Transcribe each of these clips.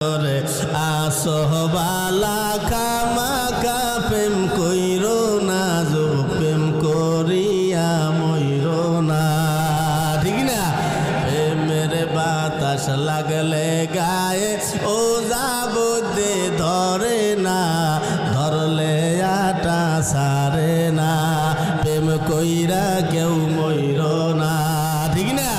করে আসহবালা খামাকা প্রেম কইরো না যুবক প্রেম করিয়া মইরো না ঠিক না প্রেমের বাতাস লাগলে গায়ে ও যাবতে ধরে না ধরলে আটা সারে না প্রেম কইরা কেউ মইরো না ঠিক না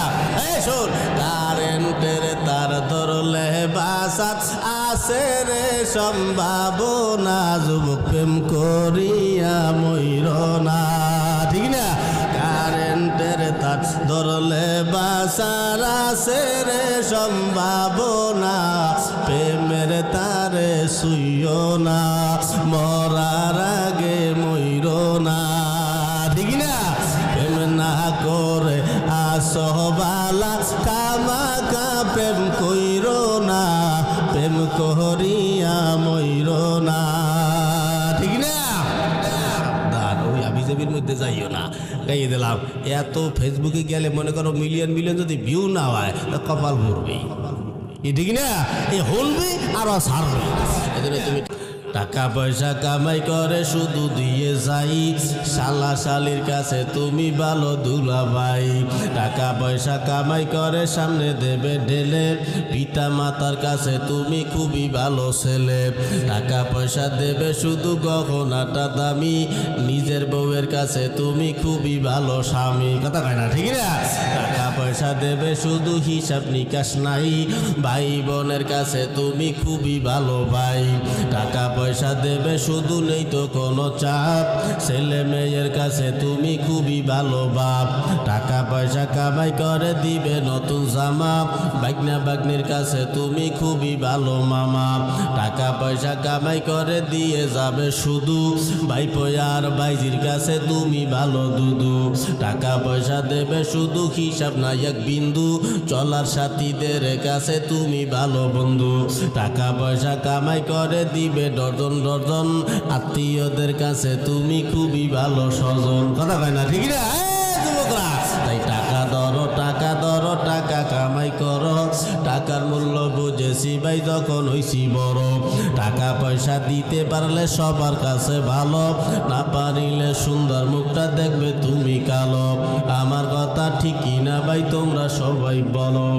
এই শোন কারেন্টের তার ধরলে বাসাত আছে রে সম্ভাবনা যুবক প্রেম করিয়া মইরো না ঠিক না কারেন্টের তার ধরলে বাসার আছে রে সম্ভাবনা প্রেমের তারে শুইও না মরার আগে মইরো না ঠিক না প্রেম না করে আসহবালা কামাকা প্রেম কইরো না প্রেম করিয়া মইরো না ঠিক না ওই আবিজাবির মধ্যে যাইও না গাইয়ে দিলাম এত ফেসবুকে গেলে মনে করো মিলিয়ন মিলিয়ন যদি ভিউ না হয় কপাল ভরবে ঠিক না এ হলবে আর সারবে এজন্য তুমি টাকা পয়সা কামাই করে শুধু দিয়ে যাই শালা শালির কাছে তুমি ভালো দুলাভাই টাকা পয়সা কামাই করে সামনে দেবে ঢেলে পিতা মাতার কাছে তুমি খুবই ভালো ছেলে টাকা পয়সা দেবে শুধু গহনাটা দামি নিজের বউয়ের কাছে তুমি খুবই ভালো স্বামী কথা কয় না ঠিক না টাকা পয়সা দেবে শুধু হিসাব নিকাশ নাই ভাই বোনের কাছে তুমি খুবই ভালো ভাই টাকা পয়সা দেবে শুধু নেই তো কোনো চাপ ছেলে মেয়ের কাছে তুমি খুবই ভালো বাপ টাকা পয়সা কামাই করে দিবে নতুন জামা বাগনা বাগনির কাছে তুমি খুবই ভালো মামা টাকা পয়সা কামাই করে দিয়ে যাবে শুধু ভাইপো আর ভাইজির কাছে তুমি ভালো দুদু টাকা পয়সা দেবে শুধু হিসাব নাই এক বিন্দু চলার সাথীদের কাছে তুমি ভালো বন্ধু টাকা পয়সা কামাই করে দিবে ডজন ডজন আত্মীয়দের কাছে তুমি খুবই ভালো স্বজন কথা কয় না ঠিক না যুবকরা তাই টাকা ধরো টাকা কামাই করো টাকার মূল্য বুঝেছি ভাই যখন হইছি বড় টাকা পয়সা দিতে পারলে সবার কাছে ভালো না পারিলে সুন্দর মুখটা দেখবে তুমি কালো আমার কথা ঠিকই না ভাই তোমরা সবাই বলো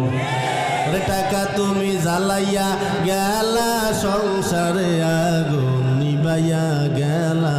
টাকা তুমি জ্বালাইয়া গেলা সংসারে আগুন নিবাইয়া গেলা